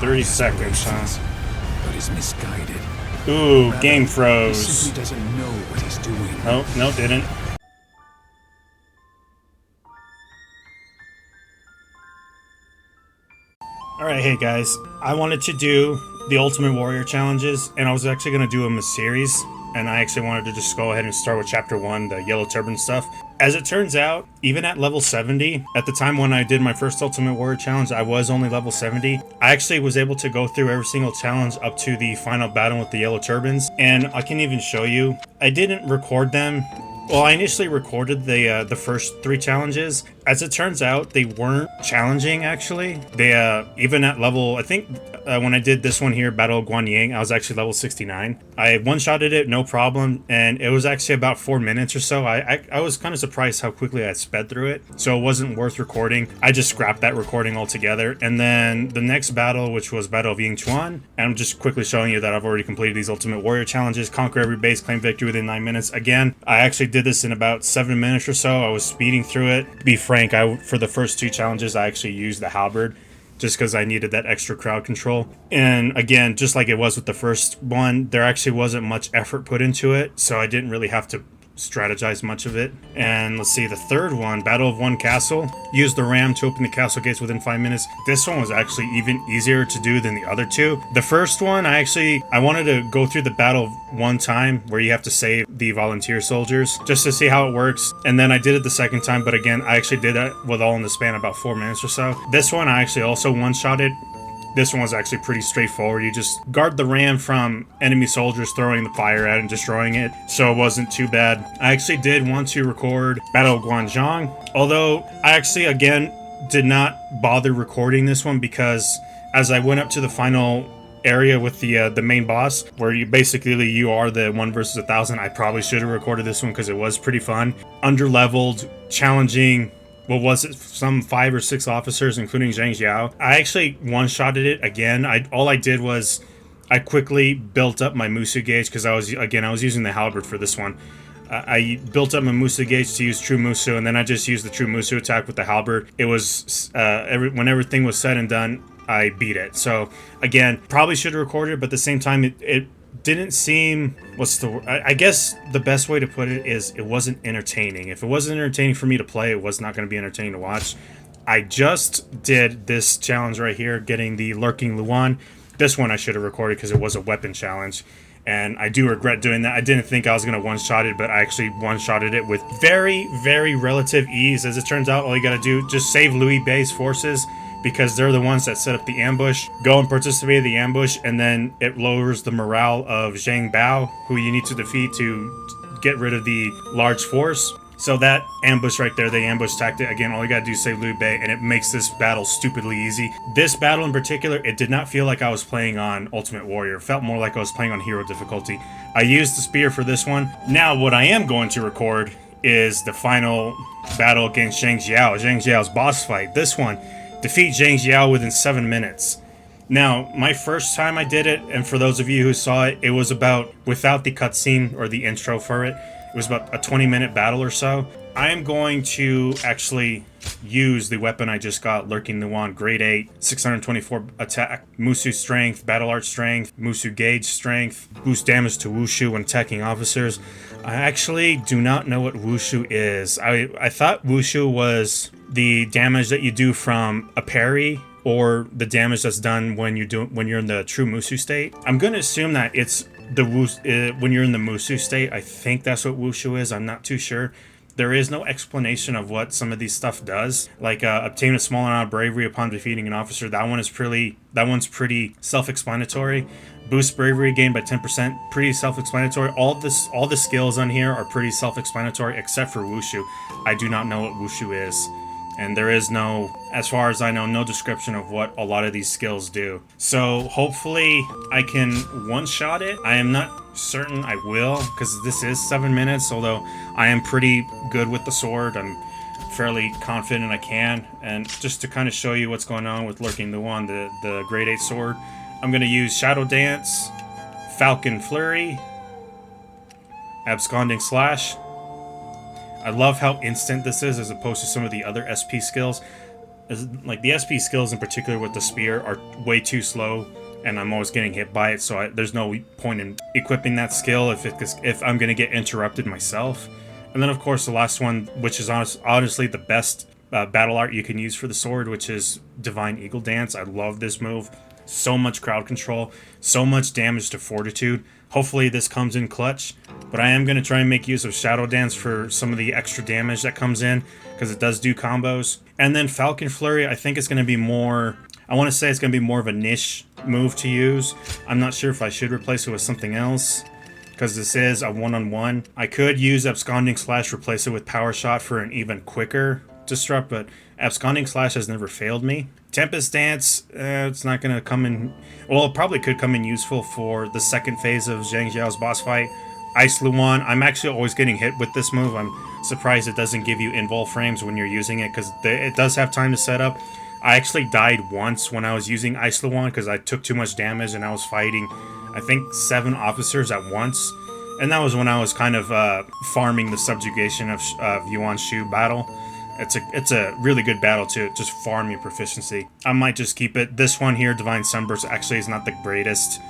30 seconds, huh? But is misguided. Ooh, Rather, game he froze. simply doesn't know what he's doing. Oh, no, didn't. Alright, hey guys. I wanted to do the Ultimate Warrior challenges, and I was actually going to do them a series, and I actually wanted to just go ahead and start with Chapter 1, the Yellow Turban stuff. As it turns out, even at level 70, at the time when I did my first Ultimate Warrior challenge, I was only level 70. I actually was able to go through every single challenge up to the final battle with the Yellow Turbans, and I can even show you. I didn't record them. Well, I initially recorded the first 3 challenges. As it turns out, they weren't challenging, actually. They, even at level, I think when I did this one here, Battle of Guanyang, I was actually level 69. I one-shotted it, no problem, and it was actually about 4 minutes or so. I was kind of surprised how quickly I sped through it, so it wasn't worth recording. I just scrapped that recording altogether. And then the next battle, which was Battle of Yingchuan, and I'm just quickly showing you that I've already completed these Ultimate Warrior challenges. Conquer every base, claim victory within 9 minutes. Again, I actually did this in about 7 minutes or so. I was speeding through it. To be frank, for the first 2 challenges, I actually used the halberd just because I needed that extra crowd control. And again, just like it was with the first one, there actually wasn't much effort put into it, so I didn't really have to strategize much of it. And let's see, the third one, Battle of One Castle, use the ram to open the castle gates within 5 minutes. This one was actually even easier to do than the other 2. The first one, I wanted to go through the battle one time where you have to save the volunteer soldiers just to see how it works, and then I did it the second time, but again, I actually did that with all in the span of about 4 minutes or so. This one I actually also one-shotted. This one was actually pretty straightforward. You just guard the ram from enemy soldiers throwing the fire at it and destroying it, so it wasn't too bad. I actually did want to record Battle of Guanzhong, although I actually, again, did not bother recording this one because as I went up to the final area with the main boss, where you are the 1 versus 1,000, I probably should have recorded this one because it was pretty fun. Underleveled, challenging. What was it? Some 5 or 6 officers, including Zhang Jiao. I actually one-shotted it again. All I did was I quickly built up my Musu gauge because I was using the halberd for this one. I built up my Musu gauge to use True Musu, and then I just used the True Musu attack with the halberd. It was when everything was said and done, I beat it. So again, probably should have recorded it, but at the same time, it didn't seem, I guess the best way to put it is it wasn't entertaining. If it wasn't entertaining for me to play, it was not going to be entertaining to watch. I just did this challenge right here, getting the Lurking Luan. This one I should have recorded because it was a weapon challenge, and I do regret doing that. I didn't think I was going to one-shot it, but I actually one-shotted it with very, very relative ease. As it turns out, all you got to do, just save Liu Bei's forces, because they're the ones that set up the ambush. Go and participate in the ambush, and then it lowers the morale of Zhang Bao, who you need to defeat to get rid of the large force. So that ambush right there, the ambush tactic, again, all you gotta do is save Liu Bei, and it makes this battle stupidly easy. This battle in particular, it did not feel like I was playing on Ultimate Warrior. It felt more like I was playing on Hero difficulty. I used the spear for this one. Now, what I am going to record is the final battle against Zhang Jiao, Zhang Jiao's boss fight. This one, defeat Zhang Jiao within 7 minutes. Now, my first time I did it, and for those of you who saw it, it was about, without the cutscene or the intro for it, it was about a 20-minute battle or so. I am going to actually use the weapon I just got, Lurking Luan, grade 8, 624 attack, Musu strength, battle art strength, Musu gauge strength, boost damage to Wushu when attacking officers. I actually do not know what Wushu is. I thought Wushu was the damage that you do from a parry, or the damage that's done when you're in the true Musu state. I'm gonna assume that it's when you're in the Musu state. I think that's what Wushu is. I'm not too sure. There is no explanation of what some of these stuff does. Like obtain a small amount of bravery upon defeating an officer. That one's pretty self-explanatory. Boost bravery gained by 10%. Pretty self-explanatory. All the skills on here are pretty self-explanatory except for Wushu. I do not know what Wushu is. And there is no, as far as I know, no description of what a lot of these skills do. So hopefully I can one-shot it. I am not certain I will, because this is 7 minutes, although I am pretty good with the sword. I'm fairly confident I can. And just to kind of show you what's going on with Lurking Luan, the grade 8 sword, I'm going to use Shadow Dance, Falcon Flurry, Absconding Slash. I love how instant this is as opposed to some of the other SP skills. like the SP skills in particular with the spear are way too slow, and I'm always getting hit by it. So there's no point in equipping that skill if I'm gonna get interrupted myself. And then of course the last one, which is honestly the best battle art you can use for the sword, which is Divine Eagle Dance. I love this move. So much crowd control, so much damage to fortitude. Hopefully this comes in clutch, but I am going to try and make use of Shadow Dance for some of the extra damage that comes in, because it does do combos. And then Falcon Flurry, I think it's going to be more, I want to say it's going to be more of a niche move to use. I'm not sure if I should replace it with something else, because this is a one-on-one. I could use Absconding Slash, replace it with Power Shot for an even quicker disrupt, but Absconding Slash has never failed me. Tempest Dance, it's not going to come in... Well, it probably could come in useful for the second phase of Zhang Jiao's boss fight. Ice Luan, I'm actually always getting hit with this move. I'm surprised it doesn't give you invul frames when you're using it, because it does have time to set up. I actually died once when I was using Ice Luan because I took too much damage and I was fighting, I think, 7 officers at once. And that was when I was kind of farming the subjugation of Yuan Shu battle. It's a really good battle to just farm your proficiency. I might just keep it. This one here, Divine Sunburst, actually is not the greatest.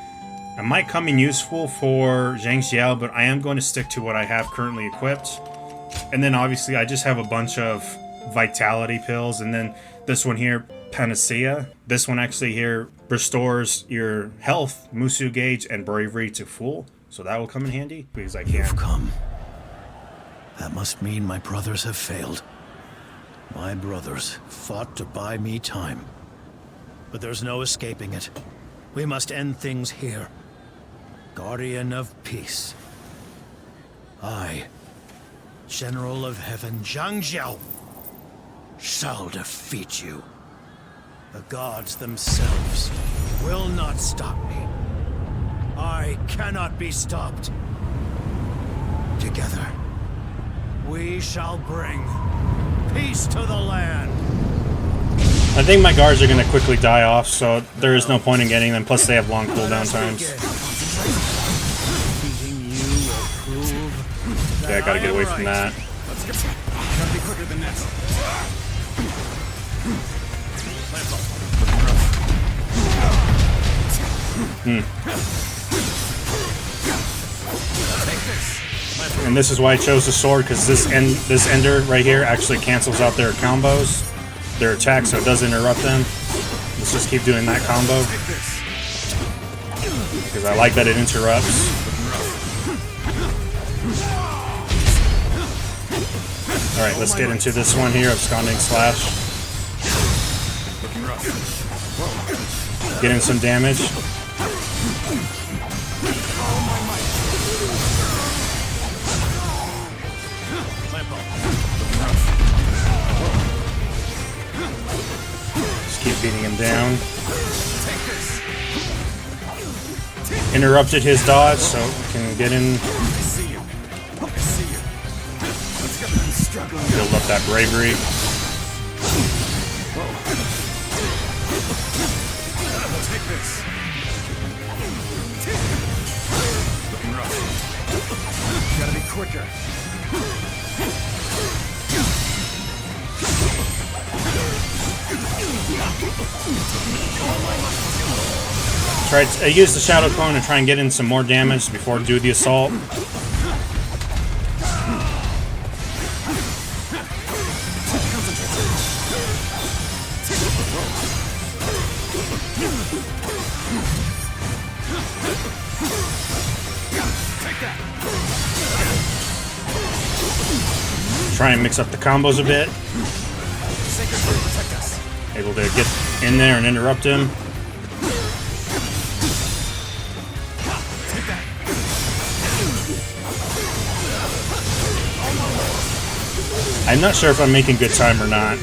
It might come in useful for Zhang Jiao, but I am going to stick to what I have currently equipped. And then obviously I just have a bunch of vitality pills, and then this one here, Panacea. This one actually here restores your health, Musu gauge, and bravery to full. So that will come in handy because I can. You've come. That must mean my brothers have failed. My brothers fought to buy me time. But there's no escaping it. We must end things here. Guardian of Peace. I, General of Heaven Zhang Jiao, shall defeat you. The gods themselves will not stop me. I cannot be stopped. Together, we shall bring peace to the land. I think my guards are going to quickly die off, so there is no point in getting them. Plus, they have long cooldown times. Okay, I gotta get away from that. Gotta be quicker than this. And this is why I chose the sword, because this ender right here actually cancels out their combos, their attacks, so it does interrupt them. Let's just keep doing that combo, because I like that it interrupts. Alright, let's get into this one here, Absconding Slash. Getting some damage. Just keep beating him down. Interrupted his dodge, so we can get in. Build up that bravery. Gotta be quicker. I use the Shadow Clone to try and get in some more damage before I do the assault. Try and mix up the combos a bit. Able to get in there and interrupt him. I'm not sure if I'm making good time or not.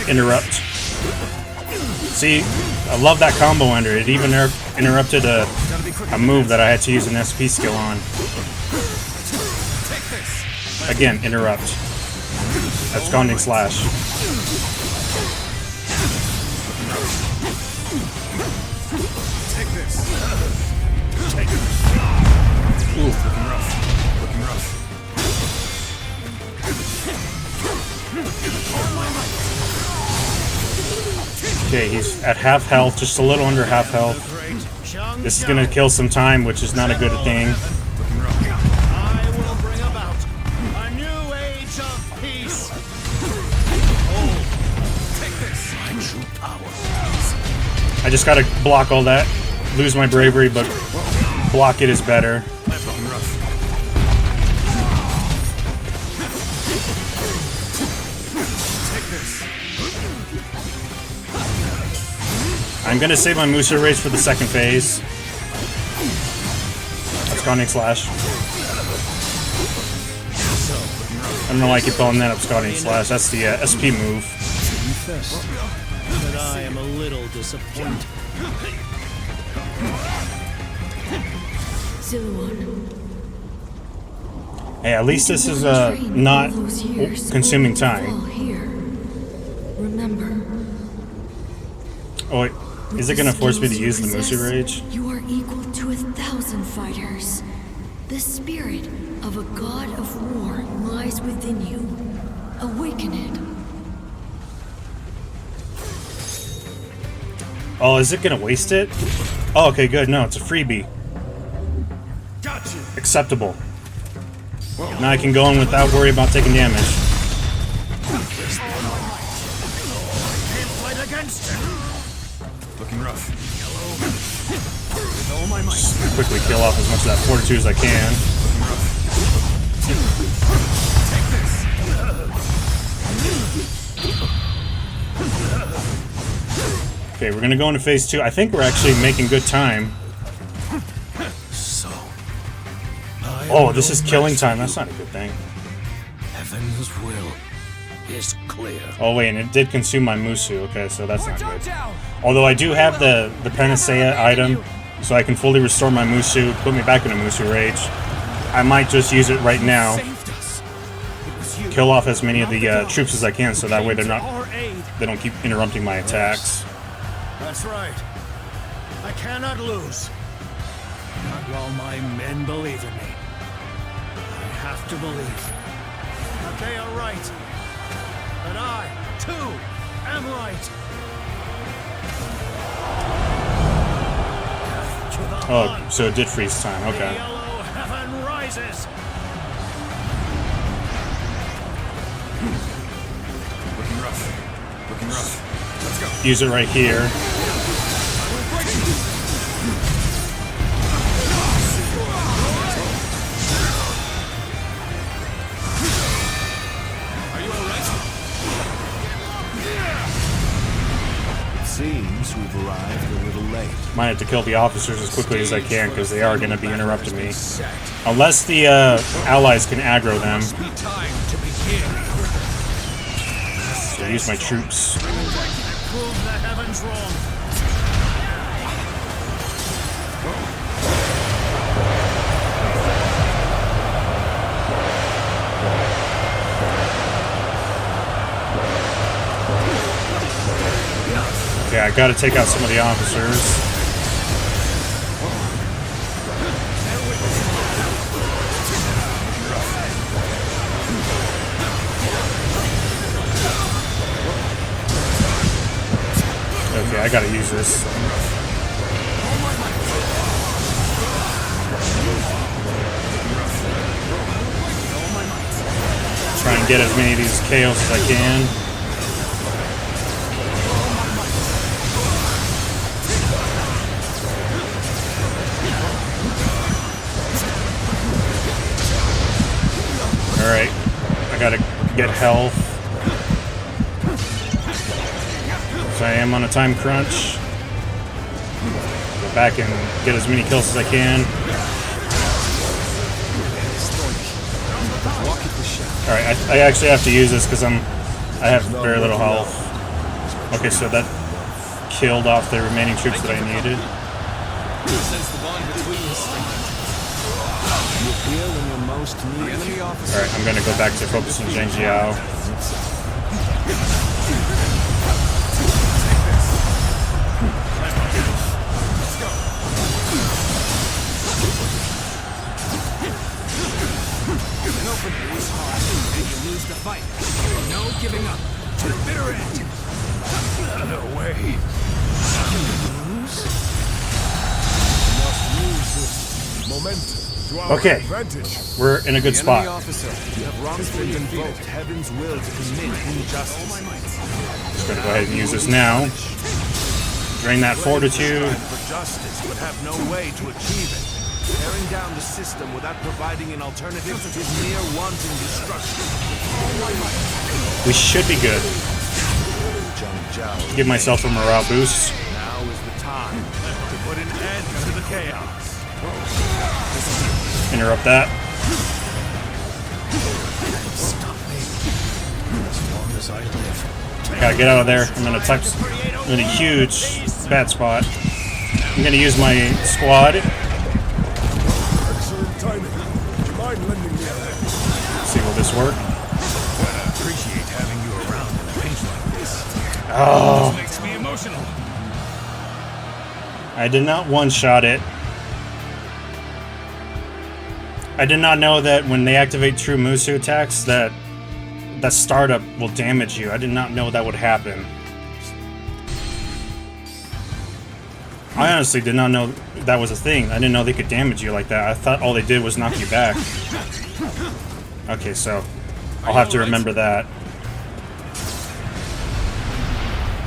Interrupt. See, I love that combo ender. It even interrupted a move that I had to use an SP skill on. Again, interrupt. Absconding Slash. Ooh, looking rough. Looking rough. Okay, he's at half health, just a little under half health. This is gonna kill some time, which is not a good thing. Looking rough. I will bring about a new age of peace. Take this. My true power. I just gotta block all that, lose my bravery, but block it is better. Looking rough. Take this. I'm gonna save my Musa Rage for the second phase. Absconding Slash. I don't know why I keep calling that Absconding Slash. That's the SP move. Confess that I am a little disappointed. Zillion. Hey, at least this is not consuming time. All here. Remember. Oh wait, is it gonna force me to use the Musa Rage? You are equal to 1,000 fighters. The spirit of a god of war lies within you. Awaken it. Oh, is it gonna waste it? Oh, okay, good. No, it's a freebie. Gotcha. Acceptable. Now I can go in without worry about taking damage. Can't fight against it. Looking rough. With all my might. Just quickly kill off as much of that fortitude as I can. Take this. Okay, we're gonna go into phase 2. I think we're actually making good time. So. Oh, this is killing time. That's not a good thing. Heaven's will is clear. Oh wait, and it did consume my Musu. Okay, so that's not good. Although I do have the Panacea item, so I can fully restore my Musu, put me back into Musu Rage. I might just use it right now. Saved us. It was you. Kill off as many of the troops as I can, so that way they're Came to not, our aid. they don't keep interrupting my attacks. That's right. I cannot lose. Not while my men believe in me. I have to believe that they are right. That I, too, am right. Death to the Oh, Hun. so it did freeze time. The Okay. yellow heaven rises. Looking rough. Looking rough. Let's go. Use it right here. Are you alright? Seems we've arrived a little late. Might have to kill the officers as quickly as I can because they are going to be interrupting me. Set. Unless the allies can aggro them. Be time to begin. So use my troops. Prove the heavens wrong. Okay, I gotta take out some of the officers. Okay, I gotta use this. Try and get as many of these KOs as I can. Alright, I gotta get health. So I am on a time crunch. Go back and get as many kills as I can. Alright, I actually have to use this because I have very little health. Okay, so that killed off the remaining troops that I needed. Sense the bond between us. You appear when you're most needed. Enemy officer. Alright, I'm gonna go back to focusing Zhang Jiao. the fight. No giving up. To the bitter end. No way. Must use this momentum to our Okay. advantage. We're in a good The enemy spot. officer, you have wrongfully invoked heaven's will to commit injustice. Just gonna go ahead and use this now. Drain that fortitude. For justice, but have no way to achieve it. Tearing down the system without providing an alternative is mere wanton destruction. We should be good. Zhang Jiao, Give myself a morale boost. now is the time to put an end to the chaos. Interrupt that. Stop me. As long as I live. Gotta get out of there. I'm in a huge bad spot. I'm gonna use my squad. Excellent timing. Would you mind lending me a hand? See, will this work? I appreciate having you around in a pinch like this. Oh, Makes me emotional. I did not one-shot it. I did not know that when they activate true Musu attacks that startup will damage you. I did not know that would happen. I honestly did not know that was a thing. I didn't know they could damage you like that. I thought all they did was knock you back. Okay, so I'll have to remember that.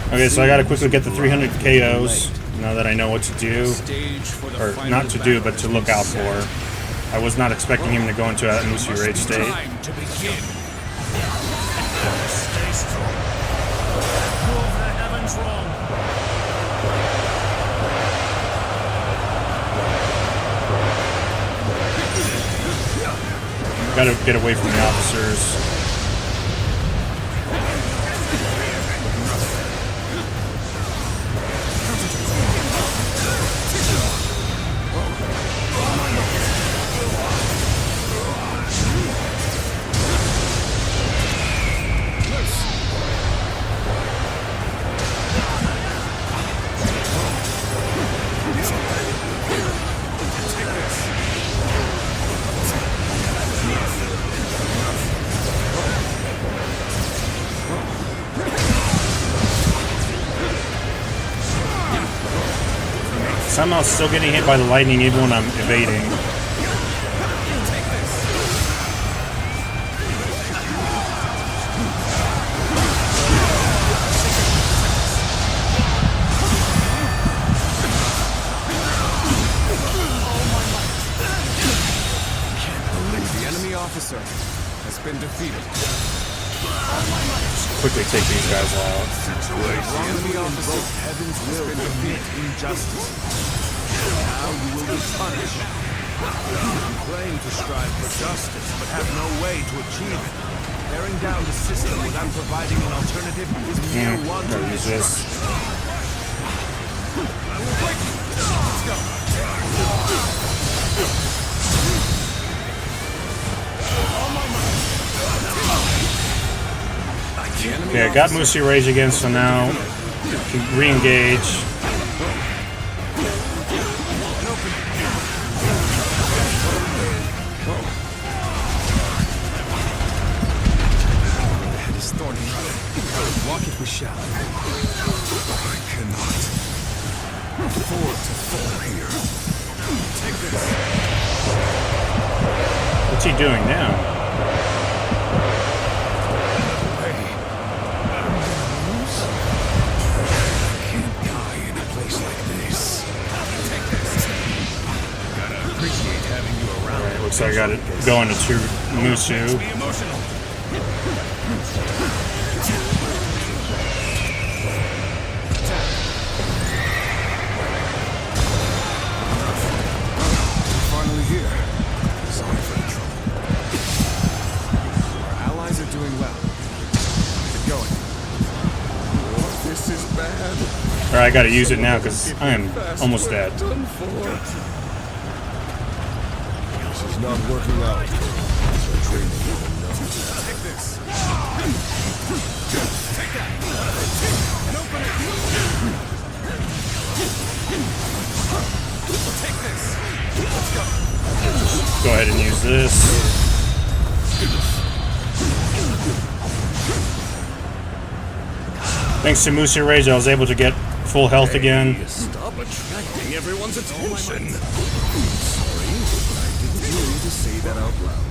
Okay, so I gotta quickly get the 300 KOs now that I know what to do. Stage for the Or final not to do, battle but to look out for. I was not expecting him to go into a Musu Rage state. Time to begin. Stay strong. Prove the heavens wrong. Gotta get away from the officers. Somehow still getting hit by the lightning even when I'm evading. The enemy officer has been defeated. Quickly take these guys out. Wrongly invoked heaven's will to commit injustice. Now you will be punished. You claim to strive for justice, but have no way to achieve it. Tearing down the system without providing an alternative is mere wanton Gotta use this. destruction. Okay, I got Musu Rage again, so now can re-engage. The head is thorny. Walk it we shall. I cannot afford to fall here. Take this. What's he doing now? Can't die in a place like this. Take this. Gotta appreciate having you around. Alright, looks like I got it going to true Musu. Be emotional. Finally here. Sorry for the trouble. Our allies are doing well. Keep it going. This is bad. Alright, I gotta use it now because I am almost dead. Done for. This is not working out. The training will know. Take this. Take that. And open it. Take this. Let's go. Go ahead and use this. Thanks to Musu Rage, I was able to get full health again. Stop attracting everyone's attention. Sorry, I didn't mean to say that out loud.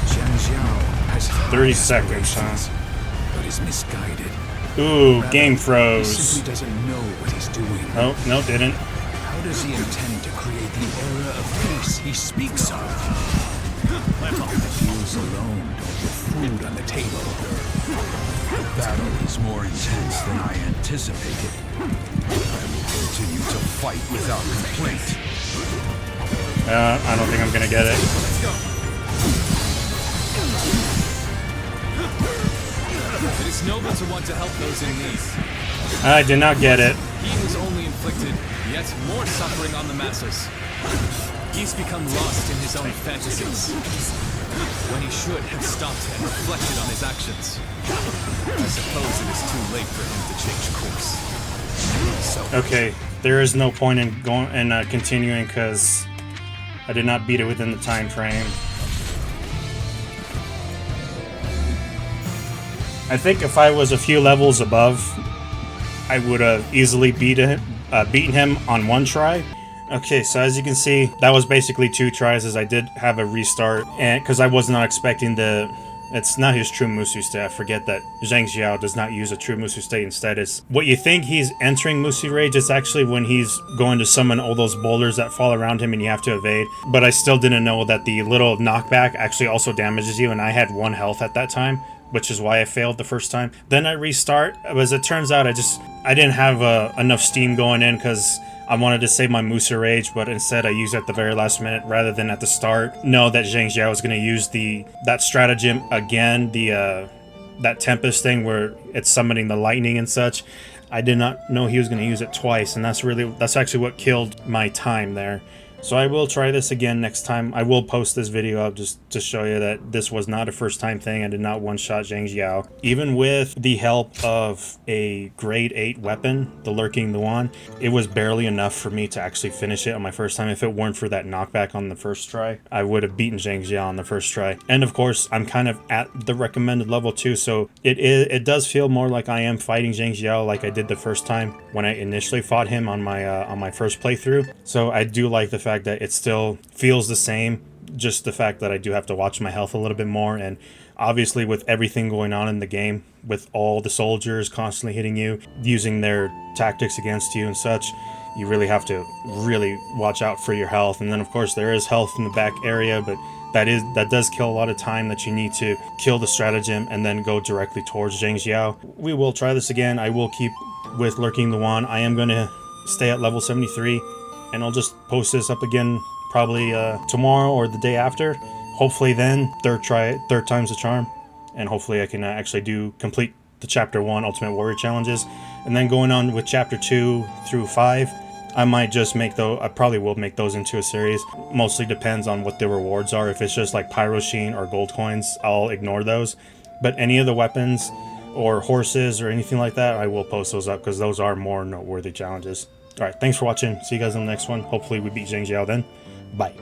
Zhang Jiao has 30 seconds, huh? but is misguided. Ooh, game He froze. simply doesn't know what he's doing. Oh, no, didn't. How does he intend to create the era of peace he speaks of? Fools alone don't put food on the table. The battle is more intense than I anticipated. I will continue to fight without complaint. I don't think I'm gonna get it. It is noble to want to help those in need. I did not get it. He has only inflicted yet more suffering on the masses. He's become lost in his own fantasies, when he should have stopped and reflected on his actions. I suppose it is too late for him to change course. So, Okay, there is no point in going and continuing because I did not beat it within the time frame. I think if I was a few levels above, I would have easily beaten him on one try. Okay, so as you can see, that was basically 2 tries, as I did have a restart, and because I was not expecting it's not his true Musu state. I forget that Zhang Jiao does not use a true Musu state. Instead, it's what you think he's entering Musu Rage. It's actually when he's going to summon all those boulders that fall around him and you have to evade. But I still didn't know that the little knockback actually also damages you, and I had 1 health at that time, which is why I failed the first time. Then I restart. As it turns out, I didn't have enough steam going in because I wanted to save my Musu Rage, but instead I used it at the very last minute rather than at the start. Know that Zhang Jiao was going to use that stratagem again, that Tempest thing where it's summoning the lightning and such. I did not know he was going to use it twice, and that's actually what killed my time there. So I will try this again next time. I will post this video up just to show you that this was not a first time thing. I did not one-shot Zhang Jiao. Even with the help of a grade 8 weapon, the Lurking Luan, it was barely enough for me to actually finish it on my first time. If it weren't for that knockback on the first try, I would have beaten Zhang Jiao on the first try. And of course, I'm kind of at the recommended level too, so it does feel more like I am fighting Zhang Jiao like I did the first time when I initially fought him on my first playthrough. So I do like the fact that it still feels the same, just the fact that I do have to watch my health a little bit more, and obviously with everything going on in the game, with all the soldiers constantly hitting you, using their tactics against you and such, you really have to really watch out for your health. And then of course there is health in the back area, but that does kill a lot of time that you need to kill the stratagem and then go directly towards Zhang Jiao. We will try this again. I will keep with Lurking Luan. I am going to stay at level 73, and I'll just post this up again probably tomorrow or the day after. Hopefully then, third time's the charm, and hopefully I can actually complete the chapter 1 Ultimate Warrior challenges, and then going on with chapter 2 through 5. I might just I probably will make those into a series. Mostly depends on what the rewards are. If it's just like Pyro Sheen or gold coins, I'll ignore those. But any of the weapons or horses or anything like that, I will post those up because those are more noteworthy challenges. Alright, thanks for watching. See you guys in the next one. Hopefully we beat Zhang Jiao then. Bye.